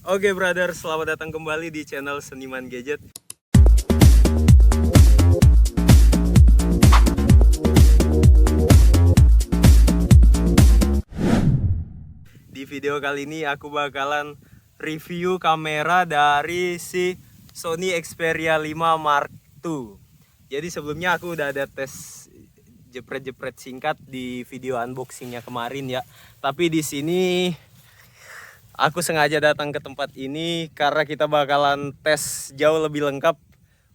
Oke brother, selamat datang kembali di channel Seniman Gadget. Di video kali ini aku bakalan review kamera dari si Sony Xperia 5 Mark II. Jadi sebelumnya aku udah ada tes jepret-jepret singkat di video unboxingnya kemarin ya. Tapi di sini aku sengaja datang ke tempat ini karena kita bakalan tes jauh lebih lengkap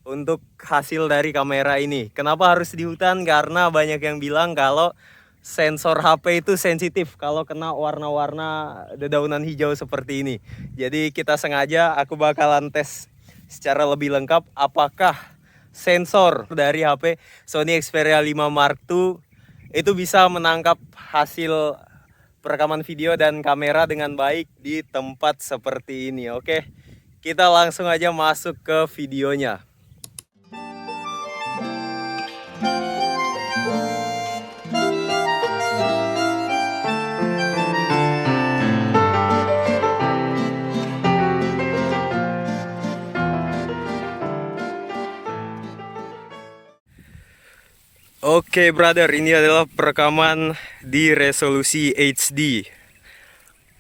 untuk hasil dari kamera ini. Kenapa harus di hutan? Karena banyak yang bilang kalau sensor HP itu sensitif kalau kena warna-warna dedaunan hijau seperti ini. Jadi kita sengaja aku bakalan tes secara lebih lengkap apakah sensor dari HP Sony Xperia 5 Mark II itu bisa menangkap hasil perekaman video dan kamera dengan baik di tempat seperti ini. Oke, kita langsung aja masuk ke videonya. Oke brother, ini adalah perekaman di resolusi HD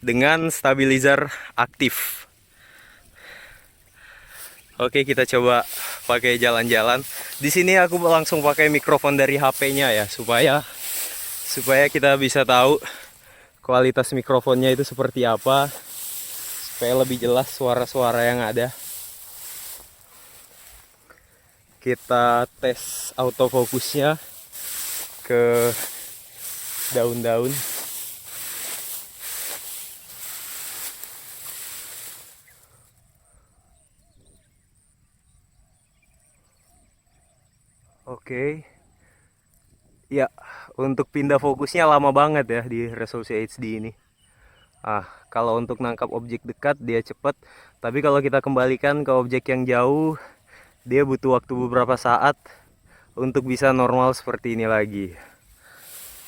dengan stabilizer aktif. Oke, kita coba pakai jalan-jalan. Di sini aku langsung pakai mikrofon dari HP-nya ya, supaya kita bisa tahu kualitas mikrofonnya itu seperti apa, supaya lebih jelas suara-suara yang ada. Kita tes autofokusnya ke daun-daun. Oke. Ya, untuk pindah fokusnya lama banget ya di resolusi HD ini. Kalau untuk nangkap objek dekat dia cepat, tapi kalau kita kembalikan ke objek yang jauh, dia butuh waktu beberapa saat untuk bisa normal seperti ini lagi.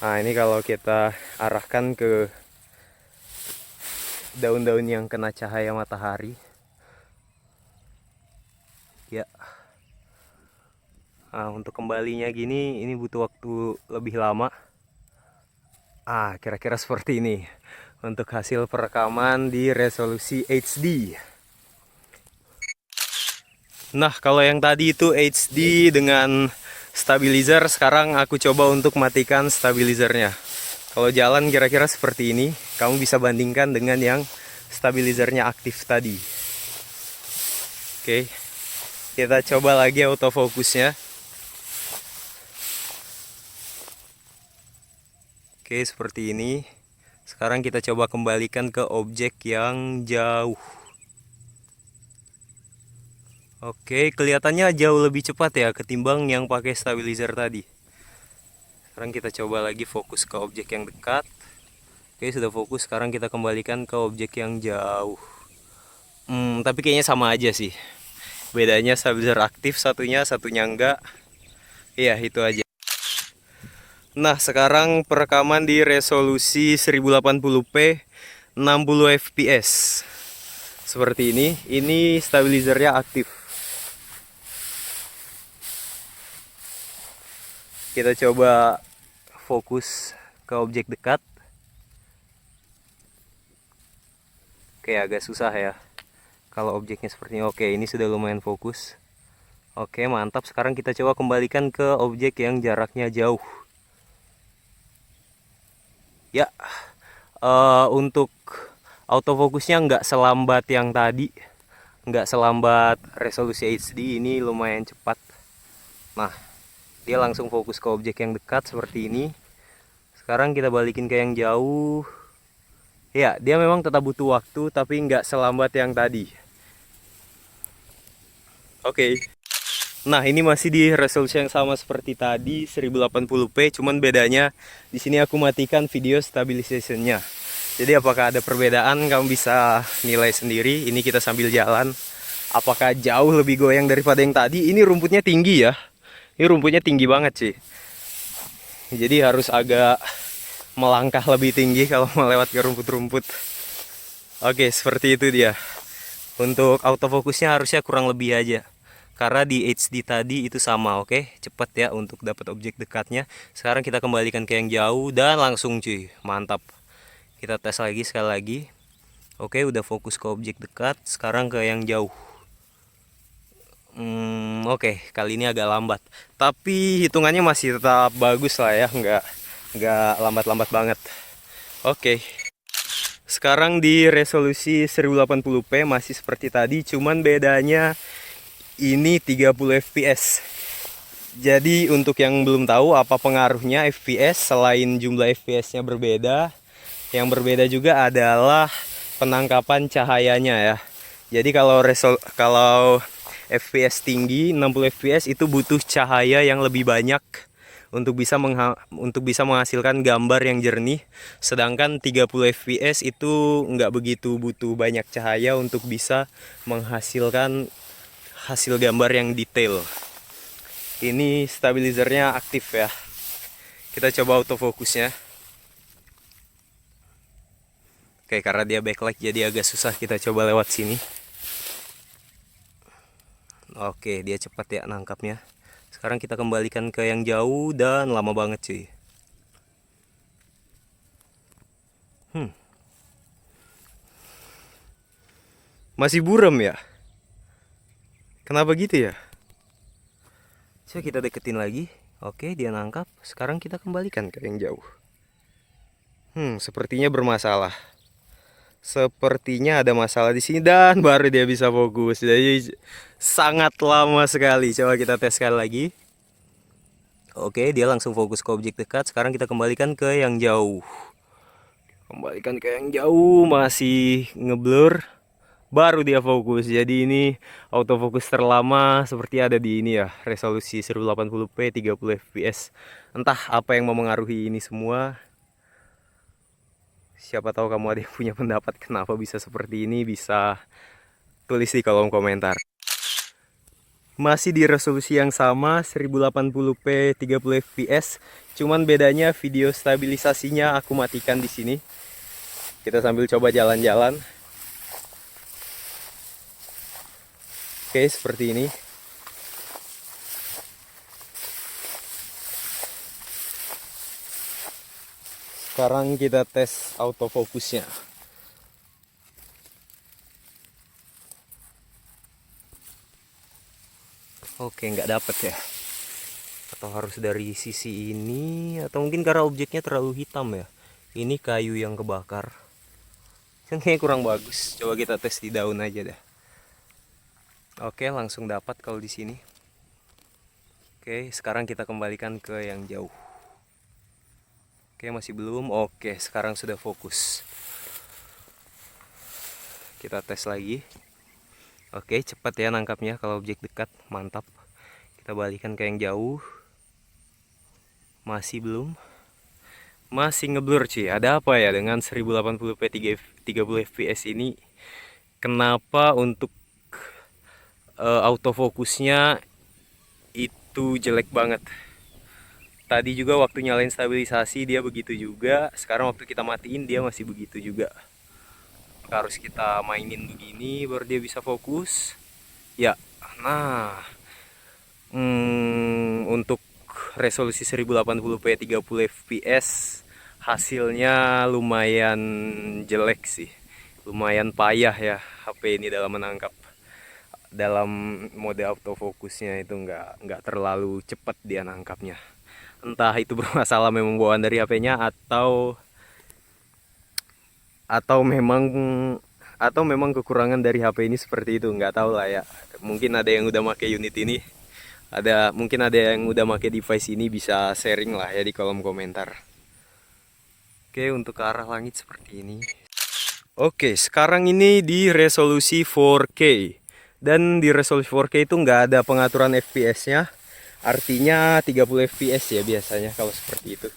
Nah, ini kalau kita arahkan ke daun-daun yang kena cahaya matahari. Ya. Untuk kembalinya gini, ini butuh waktu lebih lama. Kira-kira seperti ini untuk hasil perekaman di resolusi HD. Nah, kalau yang tadi itu HD dengan stabilizer, sekarang aku coba untuk matikan stabilizernya. Kalau jalan kira-kira seperti ini, kamu bisa bandingkan dengan yang stabilizernya aktif tadi. Oke, kita coba lagi autofokusnya. Oke, seperti ini. Sekarang kita coba kembalikan ke objek yang jauh. Oke, kelihatannya jauh lebih cepat ya ketimbang yang pakai stabilizer tadi. Sekarang kita coba lagi fokus ke objek yang dekat. Oke, sudah fokus. Sekarang kita kembalikan ke objek yang jauh. Tapi kayaknya sama aja sih. Bedanya stabilizer aktif, satunya enggak. Iya, itu aja. Nah, sekarang perekaman di resolusi 1080p 60 fps. Seperti ini. Ini stabilizernya aktif. Kita coba fokus ke objek dekat. Oke, agak susah ya kalau objeknya seperti ini. Oke, ini sudah lumayan fokus. Oke, mantap. Sekarang kita coba kembalikan ke objek yang jaraknya jauh. Ya, untuk autofokusnya nggak selambat yang tadi, nggak selambat resolusi HD, ini lumayan cepat. Nah, dia langsung fokus ke objek yang dekat seperti ini. Sekarang kita balikin ke yang jauh. Ya, dia memang tetap butuh waktu, tapi nggak selambat yang tadi. Oke. Nah, ini masih di resolusi yang sama seperti tadi, 1080p, cuman bedanya di sini aku matikan video stabilization-nya. Jadi apakah ada perbedaan, kamu bisa nilai sendiri. Ini kita sambil jalan. Apakah jauh lebih goyang daripada yang tadi? Ini rumputnya tinggi ya. Ini rumputnya tinggi banget sih. Jadi harus agak melangkah lebih tinggi kalau melewati rumput-rumput. Oke, seperti itu dia. Untuk autofokusnya harusnya kurang lebih aja. Karena di HD tadi itu sama, oke? Cepet ya untuk dapat objek dekatnya. Sekarang kita kembalikan ke yang jauh dan langsung cuy, mantap. Kita tes lagi sekali lagi. Oke, udah fokus ke objek dekat. Sekarang ke yang jauh. Oke, kali ini agak lambat. Tapi hitungannya masih tetap bagus lah ya, nggak lambat-lambat banget. Oke. Sekarang di resolusi 1080p masih seperti tadi, cuman bedanya ini 30 fps. Jadi untuk yang belum tahu apa pengaruhnya FPS, selain jumlah FPS-nya berbeda, yang berbeda juga adalah penangkapan cahayanya ya. Jadi kalau FPS tinggi 60 fps itu butuh cahaya yang lebih banyak untuk bisa menghasilkan gambar yang jernih. Sedangkan 30 fps itu nggak begitu butuh banyak cahaya untuk bisa menghasilkan hasil gambar yang detail. Ini stabilizernya aktif ya. Kita coba autofokusnya. Oke, karena dia backlight jadi agak susah, kita coba lewat sini. Oke, dia cepat ya nangkapnya. Sekarang kita kembalikan ke yang jauh dan lama banget cuy. Masih buram ya? Kenapa gitu ya? Coba kita deketin lagi. Oke, dia nangkap. Sekarang kita kembalikan ke yang jauh. Sepertinya bermasalah. Sepertinya ada masalah di sini dan baru dia bisa fokus. Jadi sangat lama sekali. Coba kita tes sekali lagi. Oke, dia langsung fokus ke objek dekat. Sekarang kita kembalikan ke yang jauh. Kembalikan ke yang jauh, masih ngeblur. Baru dia fokus. Jadi ini autofokus terlama seperti ada di ini ya, resolusi 1080p 30 fps. Entah apa yang memengaruhi ini semua. Siapa tahu kamu ada yang punya pendapat kenapa bisa seperti ini, bisa tulis di kolom komentar. Masih di resolusi yang sama 1080p 30 fps, cuman bedanya video stabilisasinya aku matikan di sini. Kita sambil coba jalan-jalan. Oke, seperti ini. Sekarang kita tes autofokusnya. Oke, nggak dapet ya. Atau harus dari sisi ini, atau mungkin karena objeknya terlalu hitam ya. Ini kayu yang kebakar. Kayaknya kurang bagus. Coba kita tes di daun aja dah. Oke, langsung dapat kalau di sini. Oke, sekarang kita kembalikan ke yang jauh. Oke, masih belum. Oke, sekarang sudah fokus. Kita tes lagi. Oke, cepat ya nangkapnya kalau objek dekat, mantap. Kita balikan ke yang jauh. Masih belum. Masih ngeblur cuy. Ada apa ya dengan 1080p 30 fps ini? Kenapa untuk autofokusnya itu jelek banget? Tadi juga waktu nyalain stabilisasi dia begitu juga. Sekarang waktu kita matiin dia masih begitu juga. Harus kita mainin begini baru dia bisa fokus ya. Nah, untuk resolusi 1080p 30 fps hasilnya lumayan jelek sih, lumayan payah ya HP ini dalam menangkap. Dalam mode autofokusnya itu nggak terlalu cepat dia nangkapnya. Entah itu bermasalah memang bawaan dari HP-nya atau memang kekurangan dari HP ini seperti itu, nggak tahu lah ya. Mungkin ada yang udah pakai unit ini, mungkin ada yang udah pakai device ini, bisa sharing lah ya di kolom komentar. Oke, untuk ke arah langit seperti ini. Oke, sekarang ini di resolusi 4K, dan di resolusi 4K itu nggak ada pengaturan FPS-nya, artinya 30 fps ya biasanya kalau seperti itu.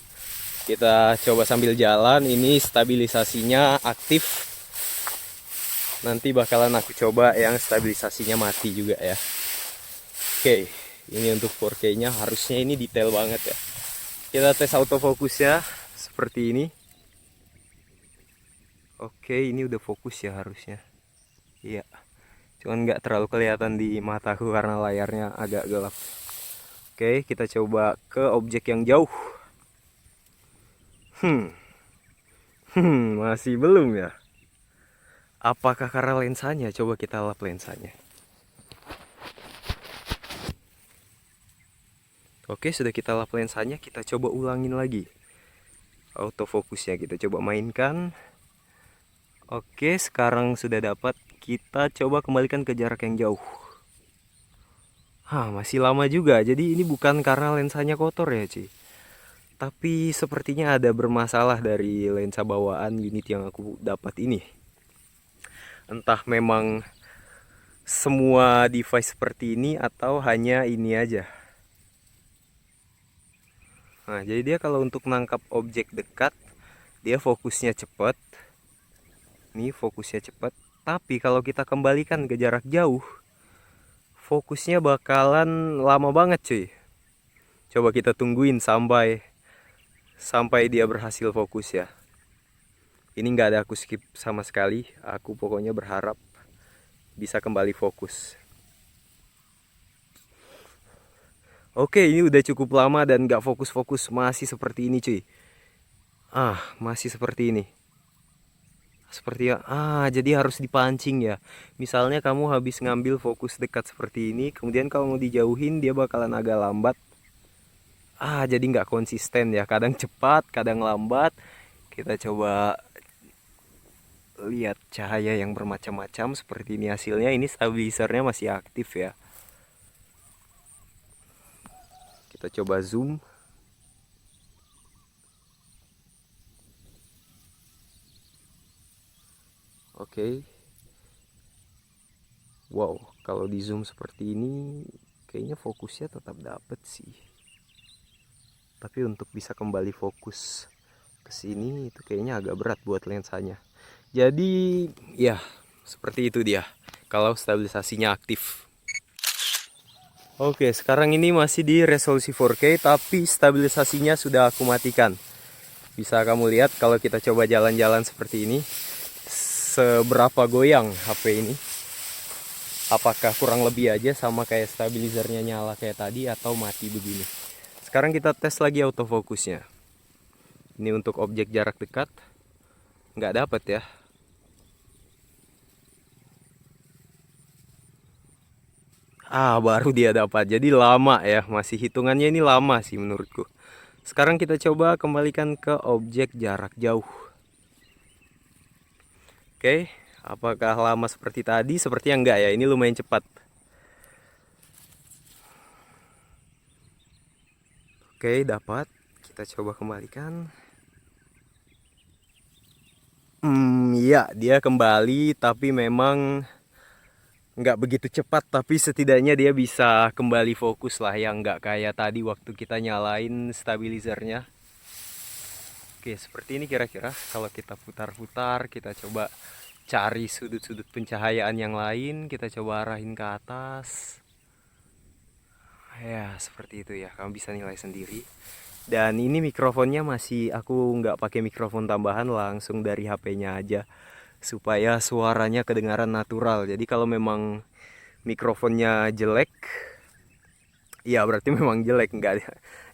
Kita coba sambil jalan. Ini stabilisasinya aktif. Nanti bakalan aku coba yang stabilisasinya mati juga ya. Oke, ini untuk 4K nya harusnya ini detail banget ya. Kita tes autofokusnya seperti ini. Oke, ini udah fokus ya harusnya. Iya, Cuman nggak terlalu kelihatan di mataku karena layarnya agak gelap. Oke, kita coba ke objek yang jauh. Masih belum ya. Apakah karena lensanya? Coba kita lap lensanya. Oke, sudah kita lap lensanya, kita coba ulangin lagi. Autofokusnya kita coba mainkan. Oke, sekarang sudah dapat. Kita coba kembalikan ke jarak yang jauh. Masih lama juga. Jadi ini bukan karena lensanya kotor ya, Ci. Tapi sepertinya ada bermasalah dari lensa bawaan unit yang aku dapat ini. Entah memang semua device seperti ini atau hanya ini aja. Nah, jadi dia kalau untuk menangkap objek dekat, dia fokusnya cepat. Ini fokusnya cepat. Tapi kalau kita kembalikan ke jarak jauh, fokusnya bakalan lama banget, cuy. Coba kita tungguin sampai dia berhasil fokus ya. Ini nggak ada aku skip sama sekali. Aku pokoknya berharap bisa kembali fokus. Oke, ini udah cukup lama dan nggak fokus-fokus. Masih seperti ini, cuy. Masih seperti ini. Jadi harus dipancing ya. Misalnya kamu habis ngambil fokus dekat seperti ini, kemudian kalau mau dijauhin dia bakalan agak lambat. Jadi nggak konsisten ya. Kadang cepat, kadang lambat. Kita coba lihat cahaya yang bermacam-macam seperti ini hasilnya. Ini stabilizernya masih aktif ya. Kita coba zoom. Oke. Wow, kalau di zoom seperti ini kayaknya fokusnya tetap dapet sih. Tapi untuk bisa kembali fokus ke sini itu kayaknya agak berat buat lensanya. Jadi ya seperti itu dia kalau stabilisasinya aktif. Oke, sekarang ini masih di resolusi 4K tapi stabilisasinya sudah aku matikan. Bisa kamu lihat kalau kita coba jalan-jalan seperti ini, seberapa goyang HP ini. Apakah kurang lebih aja sama kayak stabilizernya nyala kayak tadi atau mati begini. Sekarang kita tes lagi autofokusnya. Ini untuk objek jarak dekat. Nggak dapat ya. Baru dia dapat. Jadi lama ya. Masih hitungannya ini lama sih menurutku. Sekarang kita coba kembalikan ke objek jarak jauh. Oke, apakah lama seperti tadi? Sepertinya enggak ya. Ini lumayan cepat. Oke, dapat. Kita coba kembalikan. Iya, dia kembali tapi memang nggak begitu cepat, tapi setidaknya dia bisa kembali fokus lah, yang nggak kayak tadi waktu kita nyalain stabilizernya. Oke, seperti ini kira-kira kalau kita putar-putar, kita coba cari sudut-sudut pencahayaan yang lain, kita coba arahin ke atas. Ya, seperti itu ya, kamu bisa nilai sendiri. Dan ini mikrofonnya masih aku nggak pakai mikrofon tambahan, langsung dari HP-nya aja supaya suaranya kedengaran natural. Jadi kalau memang mikrofonnya jelek, ya berarti memang jelek, nggak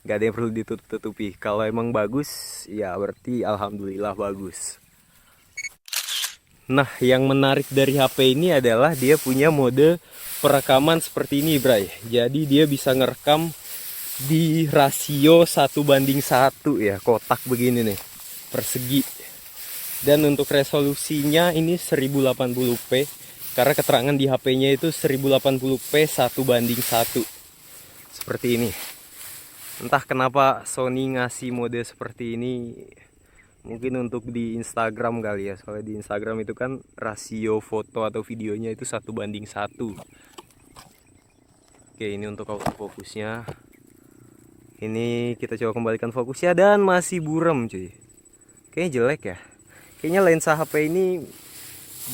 ada yang perlu ditutup-tutupi. Kalau emang bagus, ya berarti alhamdulillah bagus. Nah, yang menarik dari HP ini adalah dia punya mode perekaman seperti ini, Bray. Jadi dia bisa ngerekam di rasio 1:1 ya, kotak begini nih, persegi. Dan untuk resolusinya ini 1080p, karena keterangan di HP-nya itu 1080p 1:1. Seperti ini. Entah kenapa Sony ngasih mode seperti ini. Mungkin untuk di Instagram kali ya. Soalnya di Instagram itu kan rasio foto atau videonya itu 1:1. Oke, ini untuk autofokusnya. Ini kita coba kembalikan fokusnya dan masih buram, cuy. Kayaknya jelek ya. Kayaknya lensa HP ini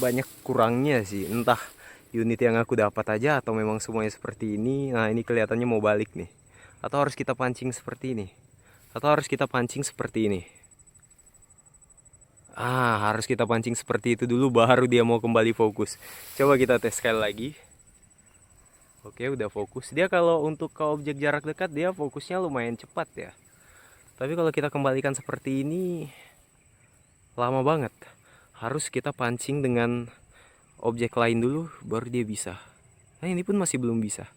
banyak kurangnya sih. Entah unit yang aku dapat aja atau memang semuanya seperti ini. Nah, ini kelihatannya mau balik nih. Atau harus kita pancing seperti ini. Atau harus kita pancing seperti ini. Harus kita pancing seperti itu dulu baru dia mau kembali fokus. Coba kita tes sekali lagi. Oke, udah fokus. Dia kalau untuk ke objek jarak dekat dia fokusnya lumayan cepat ya. Tapi kalau kita kembalikan seperti ini lama banget. Harus kita pancing dengan objek lain dulu baru dia bisa. Nah, ini pun masih belum bisa.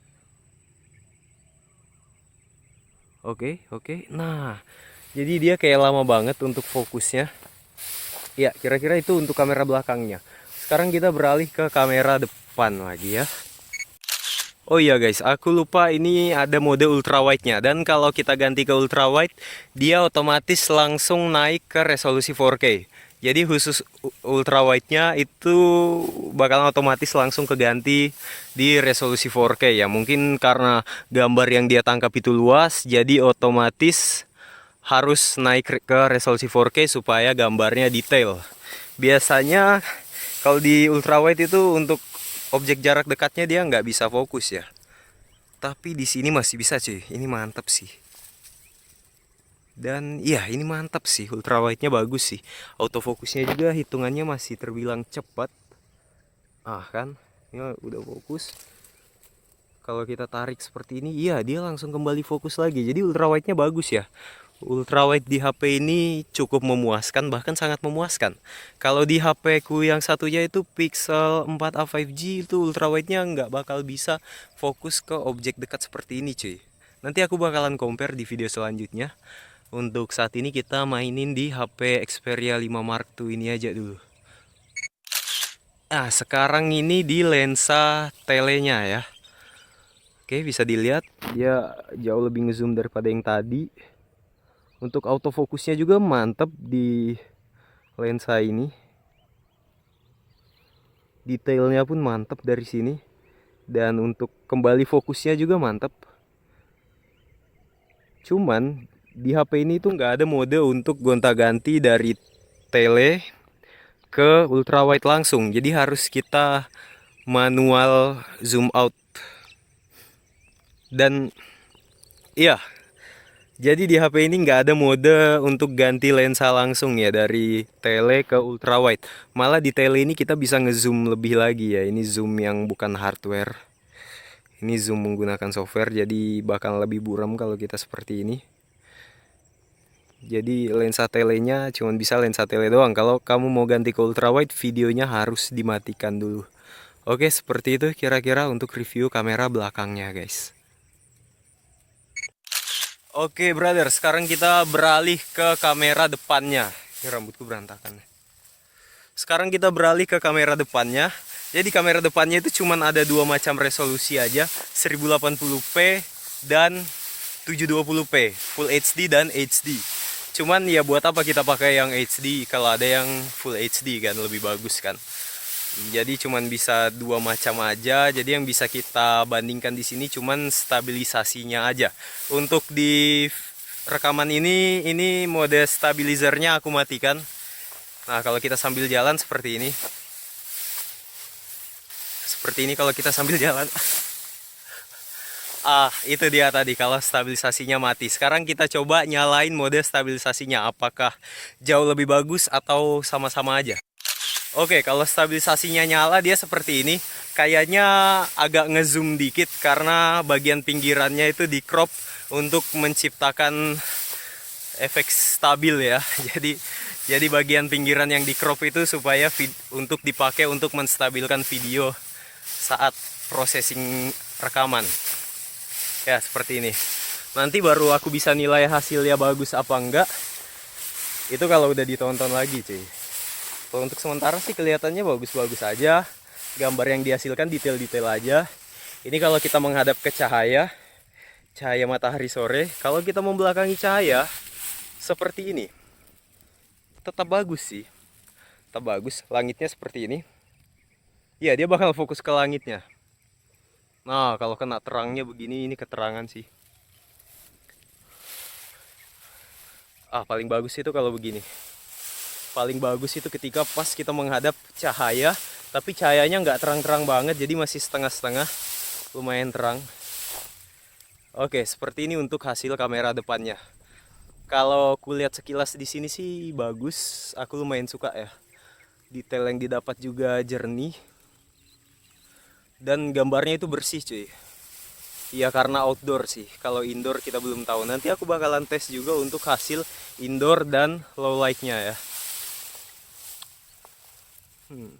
Oke. Nah, jadi dia kayak lama banget untuk fokusnya. Ya, kira-kira itu untuk kamera belakangnya. Sekarang kita beralih ke kamera depan lagi ya. Oh iya guys, aku lupa ini ada mode ultra wide-nya. Dan kalau kita ganti ke ultra wide, dia otomatis langsung naik ke resolusi 4K. Jadi khusus ultra wide-nya itu bakal otomatis langsung keganti di resolusi 4K ya. Mungkin karena gambar yang dia tangkap itu luas, jadi otomatis harus naik ke resolusi 4K supaya gambarnya detail. Biasanya kalau di ultrawide itu untuk objek jarak dekatnya dia nggak bisa fokus ya. Tapi di sini masih bisa cuy. Ini mantap sih. Dan iya ini mantap sih. Ultrawide-nya bagus sih. Autofokusnya juga hitungannya masih terbilang cepat. Kan, ini udah fokus. Kalau kita tarik seperti ini, iya dia langsung kembali fokus lagi. Jadi ultrawide-nya bagus ya. Ultrawide di HP ini cukup memuaskan, bahkan sangat memuaskan. Kalau di HP ku yang satunya itu Pixel 4a 5G itu ultrawide-nya nggak bakal bisa fokus ke objek dekat seperti ini cuy. Nanti aku bakalan compare di video selanjutnya. Untuk saat ini kita mainin di HP Xperia 5 Mark II ini aja dulu. Sekarang ini di lensa telenya ya. Oke, bisa dilihat dia jauh lebih ngezoom daripada yang tadi. Untuk autofokusnya juga mantap di lensa ini. Detailnya pun mantap dari sini. Dan untuk kembali fokusnya juga mantap. Cuman di HP ini tuh nggak ada mode untuk gonta-ganti dari tele ke ultrawide langsung. Jadi harus kita manual zoom out. Dan iya, jadi di HP ini nggak ada mode untuk ganti lensa langsung ya dari tele ke ultrawide. Malah di tele ini kita bisa ngezoom lebih lagi ya. Ini zoom yang bukan hardware. Ini zoom menggunakan software, jadi bakal lebih buram kalau kita seperti ini. Jadi lensa telenya cuma bisa lensa tele doang. Kalau kamu mau ganti ke ultrawide, videonya harus dimatikan dulu. Oke, seperti itu kira-kira untuk review kamera belakangnya guys. Oke brother, sekarang kita beralih ke kamera depannya. Ini rambutku berantakan. Sekarang kita beralih ke kamera depannya. Jadi kamera depannya itu cuma ada dua macam resolusi aja, 1080p dan 720p, Full HD dan HD. Cuman ya buat apa kita pakai yang HD kalau ada yang Full HD kan lebih bagus kan. Jadi cuman bisa dua macam aja. Jadi yang bisa kita bandingkan di sini cuman stabilisasinya aja. Untuk di rekaman ini mode stabilizernya aku matikan. Nah, kalau kita sambil jalan seperti ini. Seperti ini kalau kita sambil jalan. Itu dia tadi kalau stabilisasinya mati. Sekarang kita coba nyalain mode stabilisasinya. Apakah jauh lebih bagus atau sama-sama aja? Oke, kalau stabilisasinya nyala dia seperti ini. Kayaknya agak ngezoom dikit karena bagian pinggirannya itu di crop untuk menciptakan efek stabil ya. Jadi bagian pinggiran yang di crop itu supaya untuk dipakai untuk menstabilkan video saat processing rekaman. Ya, seperti ini. Nanti baru aku bisa nilai hasilnya bagus apa enggak. Itu kalau udah ditonton lagi, cuy. Kalau untuk sementara sih kelihatannya bagus-bagus aja. Gambar yang dihasilkan detail-detail aja. Ini kalau kita menghadap ke cahaya matahari sore. Kalau kita membelakangi cahaya seperti ini, tetap bagus sih. Tetap bagus. Langitnya seperti ini. Ya, dia bakal fokus ke langitnya. Nah, kalau kena terangnya begini, ini keterangan sih. Paling bagus itu kalau begini. Paling bagus itu ketika pas kita menghadap cahaya, tapi cahayanya nggak terang-terang banget, jadi masih setengah-setengah, lumayan terang. Oke, seperti ini untuk hasil kamera depannya. Kalau kulihat sekilas di sini sih bagus, aku lumayan suka ya. Detail yang didapat juga jernih dan gambarnya itu bersih cuy. Iya karena outdoor sih. Kalau indoor kita belum tahu. Nanti aku bakalan tes juga untuk hasil indoor dan low light-nya ya. Hmm.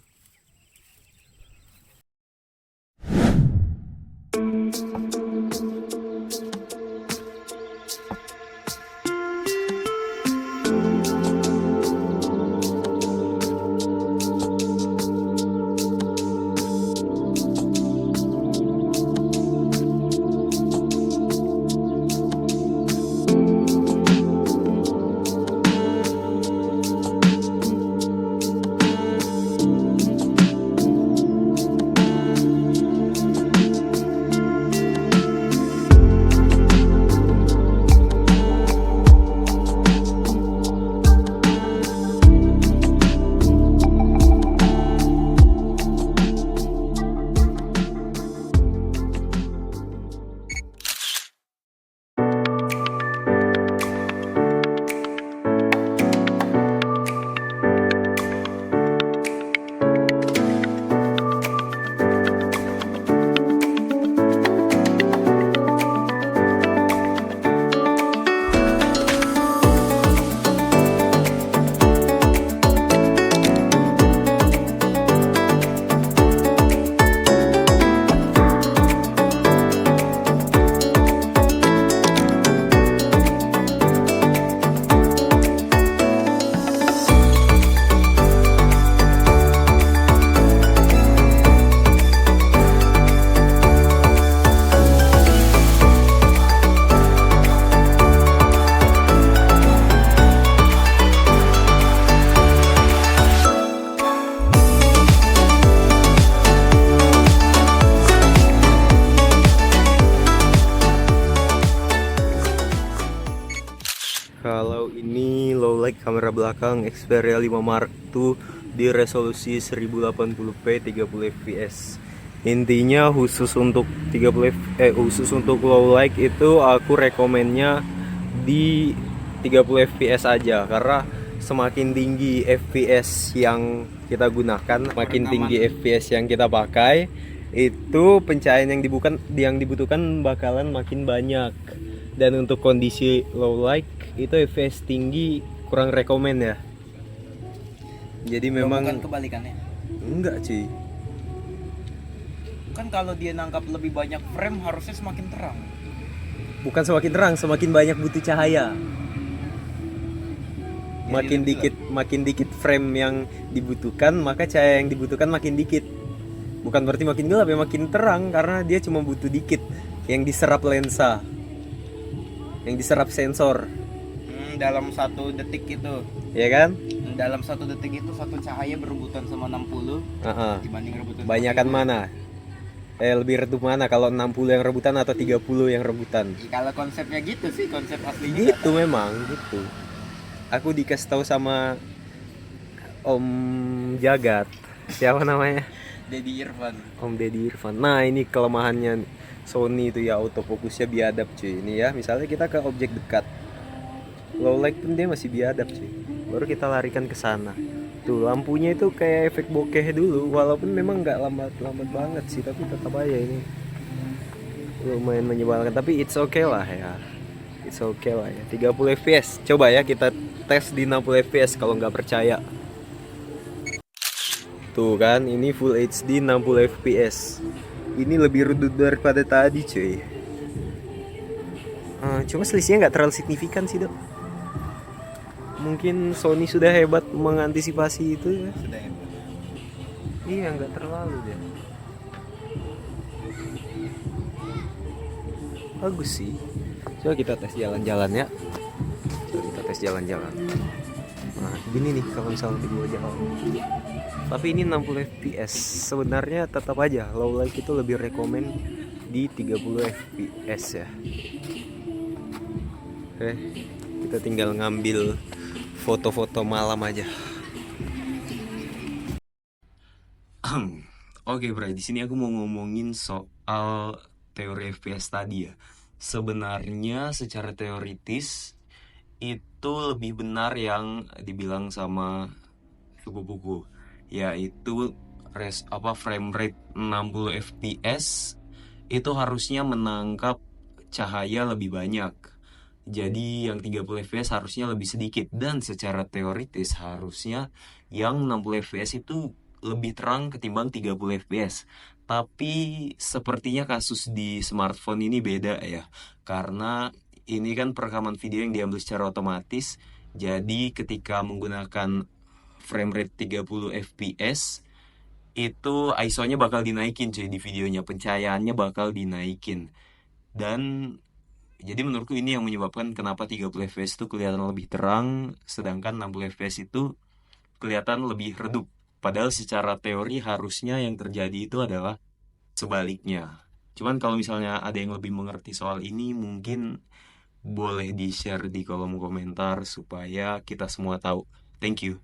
Kalau ini low light kamera belakang Xperia 5 Mark II di resolusi 1080p 30 fps. Intinya khusus untuk khusus untuk low light itu aku rekomennya di 30 fps aja karena semakin tinggi fps yang kita gunakan, makin tinggi fps yang kita pakai, itu pencahayaan yang dibutuhkan bakalan makin banyak. Dan untuk kondisi low light itu fps tinggi kurang rekomen ya. Jadi memang bukan kebalikannya. Enggak cuy. Kan kalau dia nangkap lebih banyak frame harusnya semakin terang. Bukan semakin terang, semakin banyak butuh cahaya. Makin dikit frame yang dibutuhkan, maka cahaya yang dibutuhkan makin dikit. Bukan berarti makin gelap ya, makin terang karena dia cuma butuh dikit yang diserap lensa, yang diserap sensor. Dalam 1 detik itu, ya kan? Dalam 1 detik itu satu cahaya berebutan sama 60 dibanding rebutan. Banyakan mana? Lebih redup mana kalau 60 yang rebutan atau 30 yang rebutan? Kalau konsepnya gitu sih, konsep aslinya gitu memang gitu. Aku dikasih tahu sama Om Jagat, siapa namanya? Deddy Irfan. Om Deddy Irfan. Nah ini kelemahannya Sony itu ya, autofokusnya biadab cuy. Ini ya misalnya kita ke objek dekat, low light pun dia masih biadab cuy. Baru kita larikan ke sana. Tuh lampunya itu kayak efek bokeh dulu, walaupun memang nggak lambat banget sih, tapi tetap aja ini lumayan menyebalkan. Tapi it's okay lah ya, it's okay lah ya. 30 fps, coba ya kita tes di 60 fps kalau nggak percaya. Tuh kan, ini full HD 60 fps. Ini lebih redup daripada tadi cuy. Cuma selisihnya nggak terlalu signifikan sih dok. Mungkin Sony sudah hebat mengantisipasi itu ya. Sudah hebat. Iya nggak terlalu deh. Bagus sih. Coba kita tes jalan-jalan ya. Nah gini nih kalau misalnya di bawah jalan. Tapi ini 60 fps. Sebenarnya tetap aja low light itu lebih rekomen di 30 fps ya. Oke, kita tinggal ngambil foto-foto malam aja. Oke, Bray, di sini aku mau ngomongin soal teori FPS tadi ya. Sebenarnya secara teoritis itu lebih benar yang dibilang sama sepupuku, yaitu frame rate 60 fps itu harusnya menangkap cahaya lebih banyak. Jadi yang 30 fps harusnya lebih sedikit, dan secara teoritis harusnya yang 60 fps itu lebih terang ketimbang 30 fps. Tapi sepertinya kasus di smartphone ini beda ya. Karena ini kan perekaman video yang diambil secara otomatis. Jadi ketika menggunakan frame rate 30 fps itu ISO-nya bakal dinaikin cuy di videonya, pencahayaannya bakal dinaikin. Dan jadi menurutku ini yang menyebabkan kenapa 30 fps itu kelihatan lebih terang, sedangkan 60 fps itu kelihatan lebih redup. Padahal secara teori harusnya yang terjadi itu adalah sebaliknya. Cuman kalau misalnya ada yang lebih mengerti soal ini, mungkin boleh di-share di kolom komentar supaya kita semua tahu. Thank you.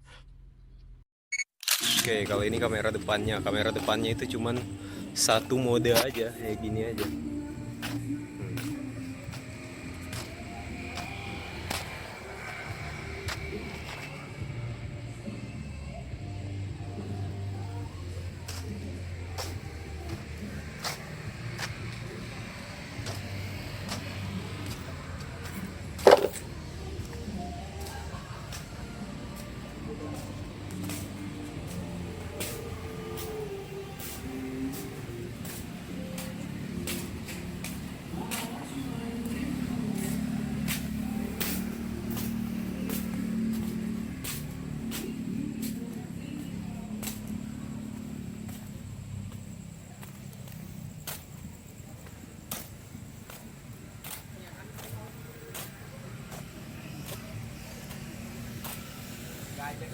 Oke, kalau ini kamera depannya. Kamera depannya itu cuman satu mode aja, kayak gini aja.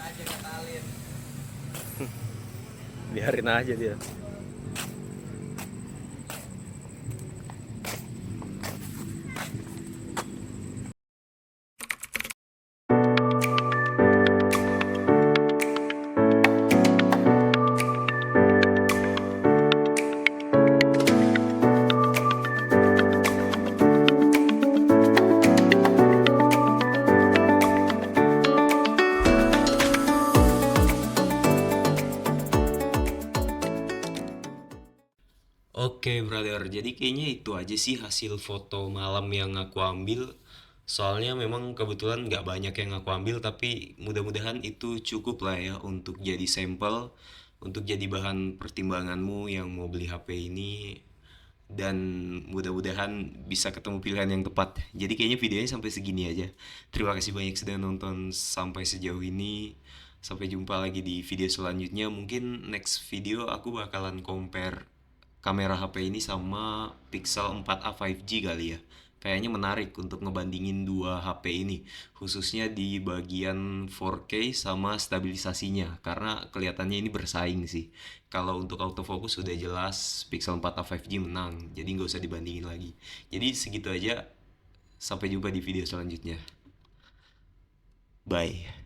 Aja ketalin. Biarin aja dia. Oke brother, jadi kayaknya itu aja sih hasil foto malam yang aku ambil. Soalnya memang kebetulan nggak banyak yang aku ambil, tapi mudah-mudahan itu cukup lah ya untuk jadi sampel, untuk jadi bahan pertimbanganmu yang mau beli HP ini. Dan mudah-mudahan bisa ketemu pilihan yang tepat. Jadi kayaknya videonya sampai segini aja. Terima kasih banyak sudah nonton sampai sejauh ini. Sampai jumpa lagi di video selanjutnya. Mungkin next video aku bakalan compare kamera HP ini sama Pixel 4a 5G kali ya. Kayaknya menarik untuk ngebandingin dua HP ini, khususnya di bagian 4K sama stabilisasinya, karena kelihatannya ini bersaing sih. Kalau untuk autofocus sudah jelas Pixel 4a 5G menang, jadi nggak usah dibandingin lagi. Jadi segitu aja, sampai jumpa di video selanjutnya. Bye.